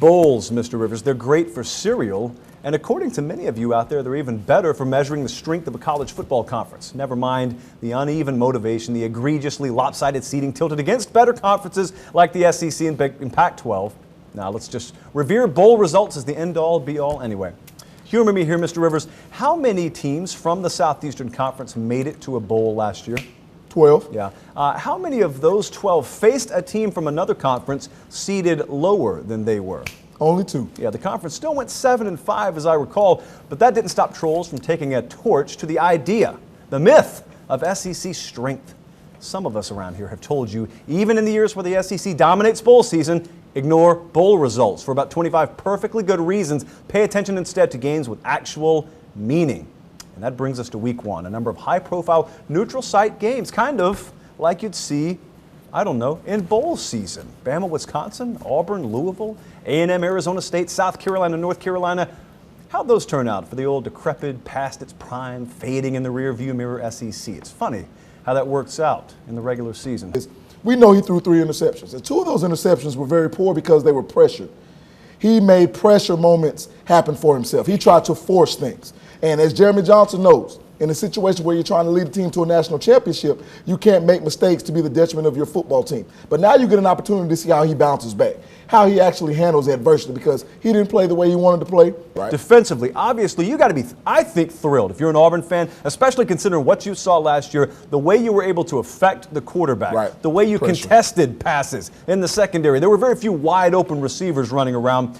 Bowls, Mr. Rivers, they're great for cereal, and according to many of you out there, they're even better for measuring the strength of a college football conference. Never mind the uneven motivation, the egregiously lopsided seating tilted against better conferences like the SEC and Pac-12. Now let's just revere bowl results as the end-all, be-all anyway. Humor me here, Mr. Rivers. How many teams from the Southeastern Conference made it to a bowl last year? 12. Yeah. How many of those 12 faced a team from another conference seated lower than they were? Only 2. Yeah, the conference still went 7-5, as I recall, but that didn't stop trolls from taking a torch to the idea, the myth of SEC strength. Some of us around here have told you, even in the years where the SEC dominates bowl season, ignore bowl results for about 25 perfectly good reasons. Pay attention instead to games with actual meaning. And that brings us to week 1, a number of high-profile neutral site games, kind of like you'd see, I don't know, in bowl season. Bama, Wisconsin, Auburn, Louisville, A&M, Arizona State, South Carolina, North Carolina. How'd those turn out for the old decrepit, past its prime, fading in the rearview mirror SEC? It's funny how that works out in the regular season. We know he threw 3 interceptions, and 2 of those interceptions were very poor because they were pressured. He made pressure moments happen for himself. He tried to force things. And as Jeremy Johnson knows, in a situation where you're trying to lead a team to a national championship, you can't make mistakes to be the detriment of your football team. But now you get an opportunity to see how he bounces back, how he actually handles adversity, because he didn't play the way he wanted to play. Right. Defensively, obviously, you got to be, I think, thrilled if you're an Auburn fan, especially considering what you saw last year, the way you were able to affect the quarterback, right. The way you contested passes in the secondary. There were very few wide open receivers running around.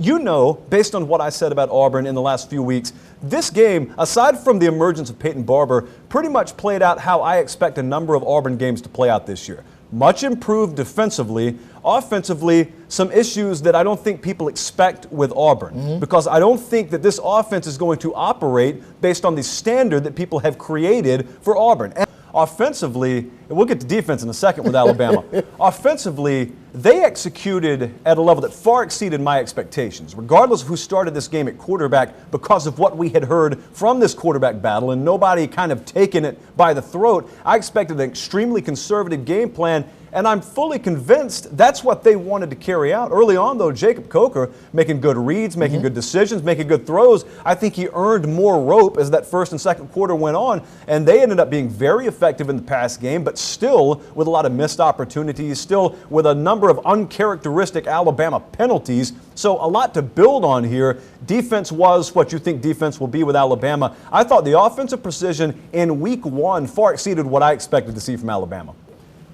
You know, based on what I said about Auburn in the last few weeks, this game, aside from the emergence of Peyton Barber, pretty much played out how I expect a number of Auburn games to play out this year. Much improved defensively. Offensively, some issues that I don't think people expect with Auburn, because I don't think that this offense is going to operate based on the standard that people have created for Auburn. And offensively, and we'll get to defense in a second with Alabama, offensively, they executed at a level that far exceeded my expectations, regardless of who started this game at quarterback, because of what we had heard from this quarterback battle and nobody kind of taking it by the throat. I expected an extremely conservative game plan, and I'm fully convinced that's what they wanted to carry out. Early on, though, Jacob Coker making good reads, making good decisions, making good throws. I think he earned more rope as that first and second quarter went on, and they ended up being very effective in the pass game, but still with a lot of missed opportunities, still with a number of uncharacteristic Alabama penalties. So a lot to build on here. Defense was what you think defense will be with Alabama. I thought the offensive precision in week 1 far exceeded what I expected to see from Alabama.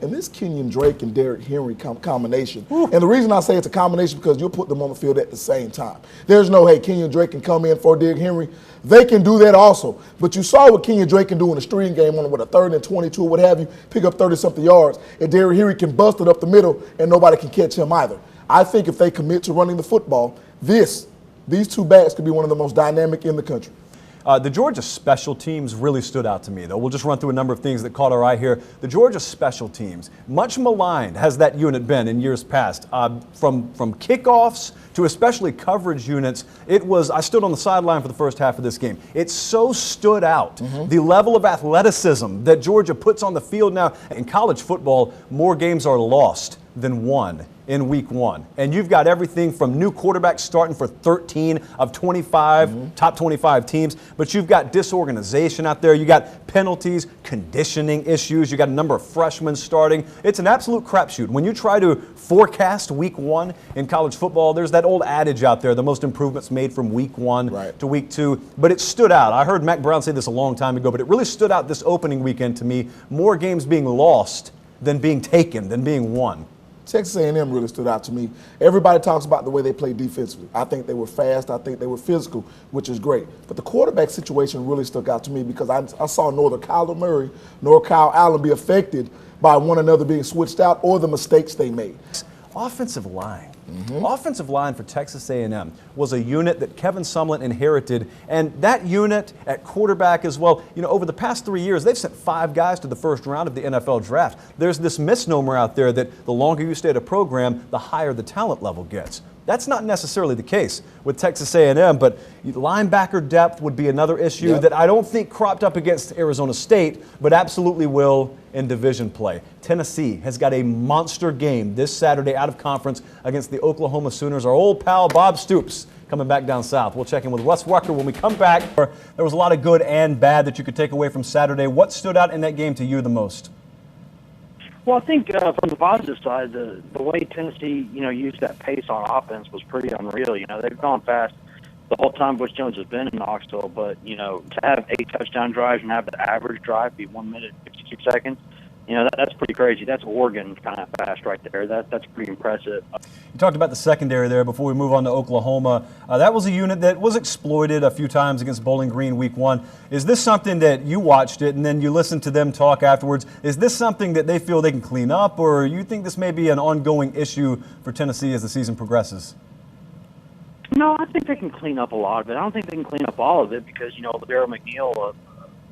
And this Kenyon Drake and Derrick Henry combination, and the reason I say it's a combination because you'll put them on the field at the same time. There's no, hey, Kenyon Drake can come in for Derrick Henry. They can do that also. But you saw what Kenyon Drake can do in a string game on a 3rd and 22 or what have you, pick up 30-something yards, and Derrick Henry can bust it up the middle and nobody can catch him either. I think if they commit to running the football, these 2 backs could be one of the most dynamic in the country. The Georgia special teams really stood out to me, though. We'll just run through a number of things that caught our eye here. The Georgia special teams, much maligned has that unit been in years past. From kickoffs to especially coverage units, I stood on the sideline for the first half of this game. It so stood out. The level of athleticism that Georgia puts on the field now. In college football, more games are lost than won in week 1. And you've got everything from new quarterbacks starting for 13 of 25, top 25 teams, but you've got disorganization out there. You got penalties, conditioning issues. You got a number of freshmen starting. It's an absolute crapshoot. When you try to forecast week 1 in college football, there's that old adage out there, the most improvements made from week 1 to week 2, but it stood out. I heard Mac Brown say this a long time ago, but it really stood out this opening weekend to me. More games being lost than being taken, than being won. Texas A&M really stood out to me. Everybody talks about the way they play defensively. I think they were fast. I think they were physical, which is great. But the quarterback situation really stuck out to me because I saw neither Kyler Murray nor Kyle Allen be affected by one another being switched out or the mistakes they made. Offensive line. Offensive line for Texas A&M was a unit that Kevin Sumlin inherited, and that unit at quarterback as well, over the past 3 years, they've sent 5 guys to the first round of the NFL draft. There's this misnomer out there that the longer you stay at a program, the higher the talent level gets. That's not necessarily the case with Texas A&M, but linebacker depth would be another issue that I don't think cropped up against Arizona State, but absolutely will in division play. Tennessee has got a monster game this Saturday out of conference against the the Oklahoma Sooners. Our old pal Bob Stoops coming back down south. We'll check in with Wes Rucker when we come back. There was a lot of good and bad that you could take away from Saturday. What stood out in that game to you the most? Well, I think from the positive side, the way Tennessee, used that pace on offense was pretty unreal. They've gone fast the whole time Butch Jones has been in Knoxville, but, to have 8 touchdown drives and have the average drive be 1 minute and 52 seconds, that's pretty crazy. That's Oregon kind of fast right there. That's pretty impressive. You talked about the secondary there before we move on to Oklahoma. That was a unit that was exploited a few times against Bowling Green week 1. Is this something that you watched it and then you listened to them talk afterwards? Is this something that they feel they can clean up, or you think this may be an ongoing issue for Tennessee as the season progresses? No, I think they can clean up a lot of it. I don't think they can clean up all of it because, Daryl McNeil,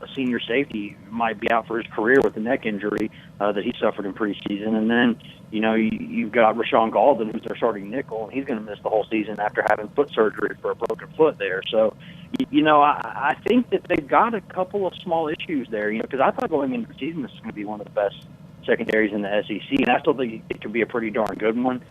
a senior safety, might be out for his career with a neck injury that he suffered in preseason. And then, you've got Rashawn Galden, who's their starting nickel, and he's going to miss the whole season after having foot surgery for a broken foot there. So, I think that they've got a couple of small issues there, because I thought going into the season this is going to be one of the best secondaries in the SEC, and I still think it could be a pretty darn good one.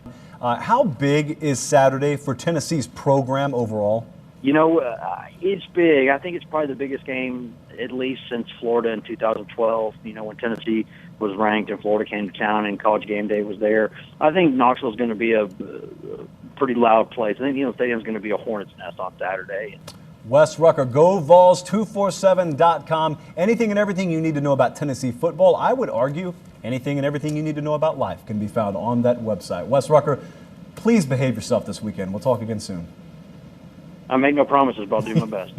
How big is Saturday for Tennessee's program overall? It's big. I think it's probably the biggest game, at least since Florida in 2012, when Tennessee was ranked and Florida came to town and College Game Day was there. I think Knoxville's going to be a pretty loud place. I think, the stadium's going to be a hornet's nest on Saturday. Wes Rucker, GoVols247.com. Anything and everything you need to know about Tennessee football, I would argue anything and everything you need to know about life can be found on that website. Wes Rucker, please behave yourself this weekend. We'll talk again soon. I make no promises, but I'll do my best.